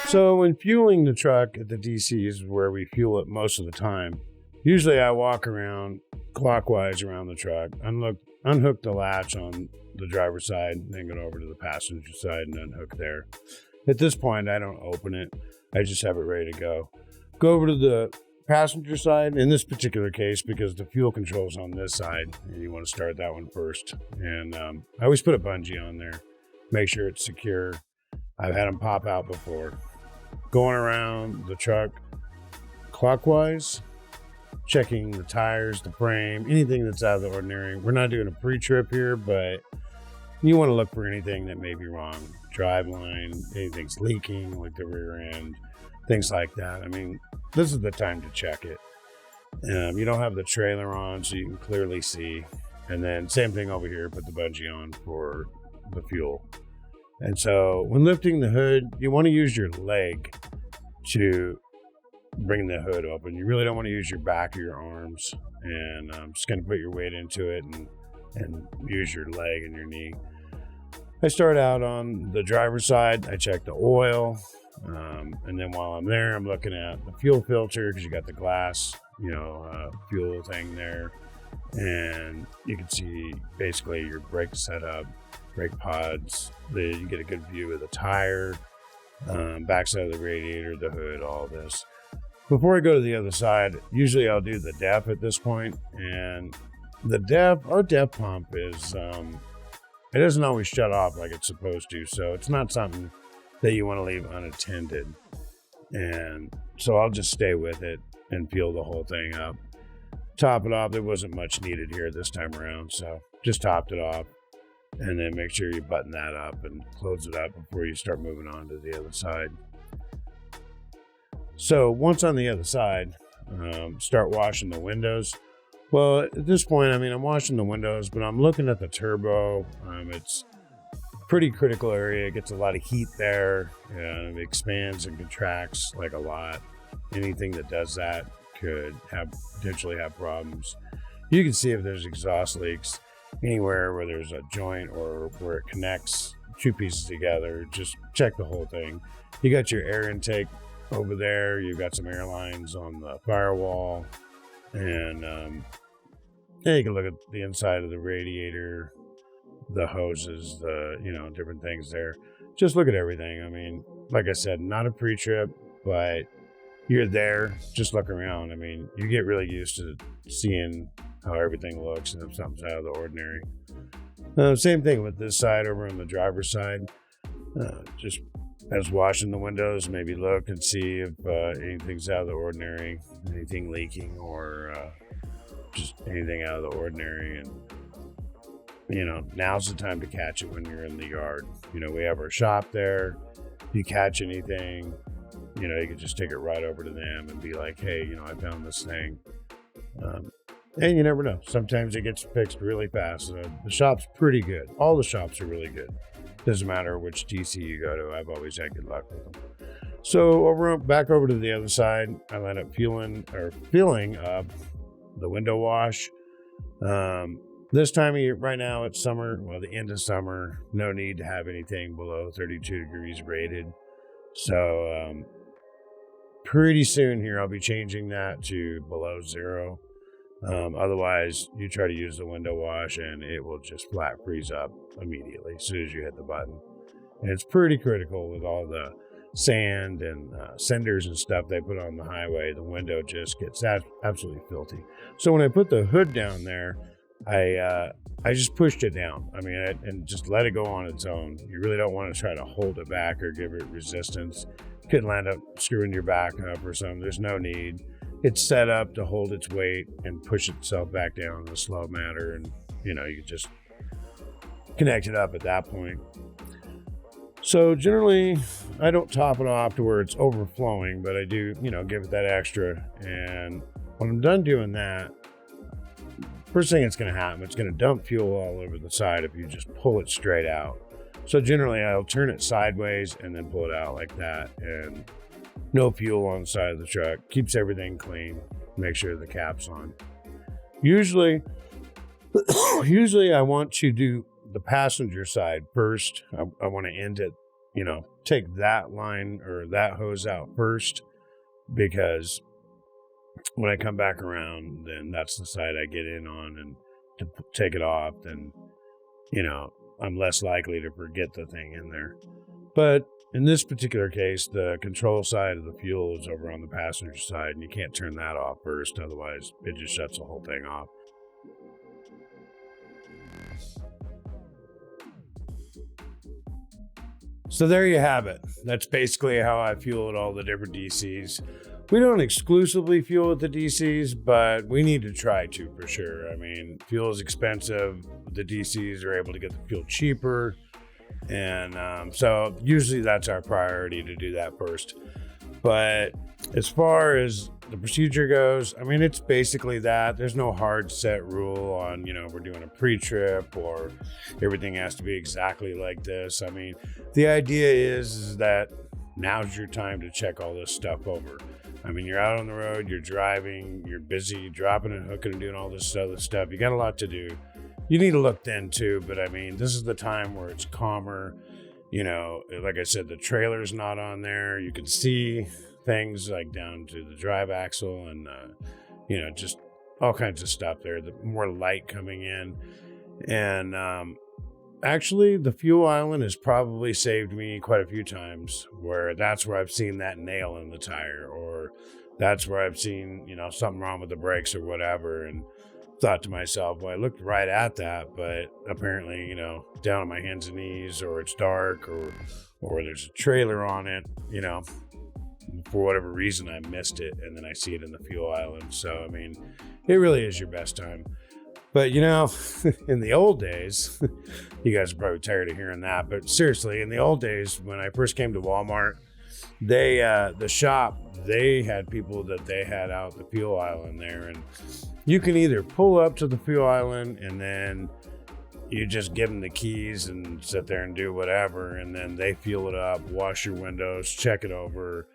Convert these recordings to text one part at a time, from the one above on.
So when fueling the truck at the DC is where we fuel it most of the time. Usually I walk around clockwise around the truck, unhook the latch on the driver's side, then go over to the passenger side and unhook there. At this point, I don't open it. I just have it ready to go. Go over to the passenger side in this particular case because the fuel control's on this side and you want to start that one first. And I always put a bungee on there, make sure it's secure. I've had them pop out before. Going around the truck clockwise, checking the tires, the frame, anything that's out of the ordinary. We're not doing a pre-trip here, but you want to look for anything that may be wrong. Driveline, anything's leaking, like the rear end, things like that. I mean, this is the time to check it. You don't have the trailer on, so you can clearly see. And then same thing over here, put the bungee on for the fuel. And so when lifting the hood, you want to use your leg to bring the hood open. You really don't want to use your back or your arms. And I'm just going to put your weight into it and use your leg and your knee. I start out on the driver's side. I check the oil. And then while I'm there, I'm looking at the fuel filter because you got the glass, fuel thing there. And you can see basically your brake setup, brake pods. You get a good view of the tire, backside of the radiator, the hood, all this. Before I go to the other side, usually I'll do the DEF at this point. And our DEF pump is, it doesn't always shut off like it's supposed to. So it's not something that you want to leave unattended. And so I'll just stay with it and fuel the whole thing up. Top it off. There wasn't much needed here this time around. So just topped it off. And then make sure you button that up and close it up before you start moving on to the other side. So once on the other side, start washing the windows. Well, at this point, I'm washing the windows, but I'm looking at the turbo. It's pretty critical area. It gets a lot of heat there. It expands and contracts like a lot. Anything that does that could potentially have problems. You can see if there's exhaust leaks anywhere where there's a joint or where it connects two pieces together. Just check the whole thing. You got your air intake over there. You've got some air lines on the firewall. And you can look at the inside of the radiator, the hoses, different things there. Just look at everything. Like I said, not a pre-trip, but you're there. Just look around. You get really used to seeing how everything looks and if something's out of the ordinary. Same thing with this side over on the driver's side. Just as washing the windows, maybe look and see if anything's out of the ordinary, anything leaking or just anything out of the ordinary. And now's the time to catch it when you're in the yard. We have our shop there. If you catch anything, you can just take it right over to them and be like, hey, I found this thing. And you never know. Sometimes it gets fixed really fast. The shop's pretty good. All the shops are really good. Doesn't matter which DC you go to. I've always had good luck with them. So back over to the other side, I end up filling up the window wash. This time of year, right now it's summer, the end of summer, no need to have anything below 32 degrees rated. So pretty soon here, I'll be changing that to below zero. Otherwise, you try to use the window wash and it will just flat freeze up immediately as soon as you hit the button. And it's pretty critical with all the sand and cinders and stuff they put on the highway. The window just gets absolutely filthy. So when I put the hood down there, I just pushed it down. And just let it go on its own. You really don't want to try to hold it back or give it resistance. You could land up screwing your back up or something. There's no need. It's set up to hold its weight and push itself back down in a slow manner. And, you can just connect it up at that point. So generally, I don't top it off to where it's overflowing, but I do, give it that extra. And when I'm done doing that, first thing that's going to happen, it's going to dump fuel all over the side if you just pull it straight out. So generally, I'll turn it sideways and then pull it out like that. And no fuel on the side of the truck. Keeps everything clean. Make sure the cap's on. Usually I want to do the passenger side first. I want to end it take that line or that hose out first, because when I come back around, then that's the side I get in on, and to take it off, then, I'm less likely to forget the thing in there. But in this particular case, the control side of the fuel is over on the passenger side, and you can't turn that off first, otherwise it just shuts the whole thing off. So there you have it. That's basically how I fuel at all the different DCs. We don't exclusively fuel at the DCs, but we need to try to for sure. I mean, fuel is expensive. The DCs are able to get the fuel cheaper. And so usually that's our priority, to do that first. But as far as the procedure goes, I mean, it's basically that. There's no hard set rule on, we're doing a pre-trip or everything has to be exactly like this. I mean, the idea is that now's your time to check all this stuff over. I mean, you're out on the road, you're driving, you're busy dropping and hooking and doing all this other stuff. You got a lot to do. You need to look then too, but I mean, this is the time where it's calmer. Like I said, the trailer's not on there. You can see things like down to the drive axle and, just all kinds of stuff there. The more light coming in. And actually, the fuel island has probably saved me quite a few times, where that's where I've seen that nail in the tire, or that's where I've seen, something wrong with the brakes or whatever. And thought to myself, well, I looked right at that, but apparently, down on my hands and knees, or it's dark, or there's a trailer on it, for whatever reason I missed it, and then I see it in the fuel island. So, I mean, it really is your best time. But, in the old days, you guys are probably tired of hearing that, but seriously, in the old days, when I first came to Walmart, the shop, they had people that they had out at the fuel island there, and you can either pull up to the fuel island and then you just give them the keys and sit there and do whatever, and then they fuel it up, wash your windows, check it over,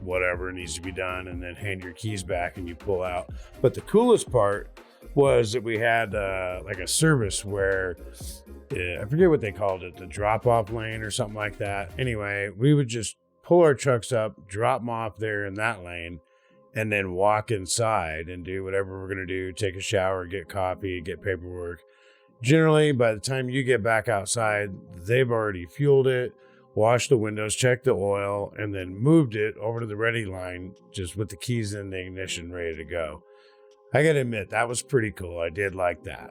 whatever needs to be done, and then hand your keys back and you pull out. But the coolest part was that we had like a service where, I forget what they called it, the drop-off lane or something like that. Anyway, we would just pull our trucks up, drop them off there in that lane, and then walk inside and do whatever we're going to do, take a shower, get coffee, get paperwork. Generally, by the time you get back outside, they've already fueled it, washed the windows, checked the oil, and then moved it over to the ready line, just with the keys in the ignition ready to go. I got to admit, that was pretty cool. I did like that.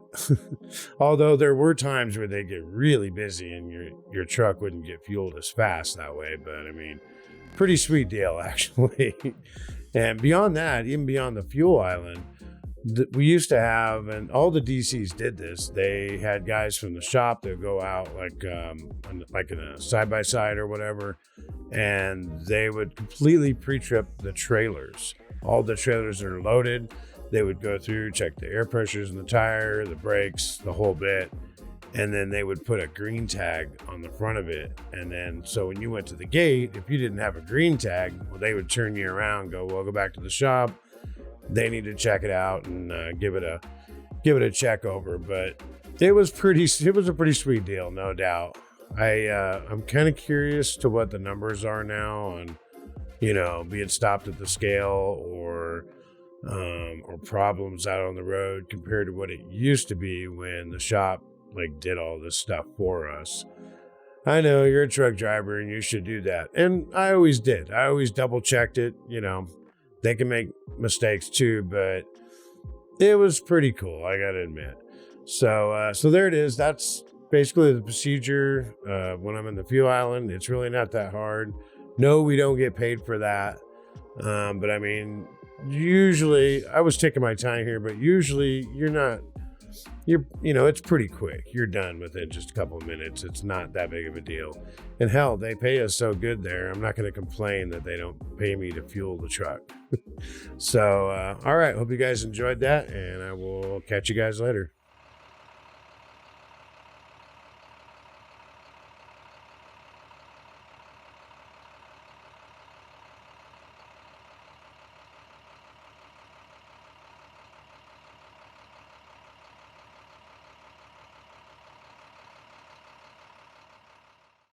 Although there were times where they'd get really busy and your truck wouldn't get fueled as fast that way. But I mean, pretty sweet deal, actually. And beyond that, even beyond the fuel island, we used to have, and all the DCs did this, they had guys from the shop that go out like in a side-by-side or whatever, and they would completely pre-trip the trailers. All the trailers that are loaded, they would go through, check the air pressures in the tire, the brakes, the whole bit. And then they would put a green tag on the front of it. And then, so when you went to the gate, if you didn't have a green tag, well, they would turn you around and go, well, go back to the shop. They need to check it out and give it a check over. But it was a pretty sweet deal, no doubt. I'm kind of curious to what the numbers are now on, being stopped at the scale or problems out on the road compared to what it used to be when the shop did all this stuff for us. I know you're a truck driver and you should do that. And I always did. I always double checked it. They can make mistakes too, but it was pretty cool, I gotta admit. So there it is. That's basically the procedure when I'm in the fuel island. It's really not that hard. No, we don't get paid for that. But I mean, usually, I was taking my time here, but usually it's pretty quick. You're done within just a couple of minutes. It's not that big of a deal. And hell, they pay us so good there. I'm not going to complain that they don't pay me to fuel the truck. So, all right. Hope you guys enjoyed that, and I will catch you guys later.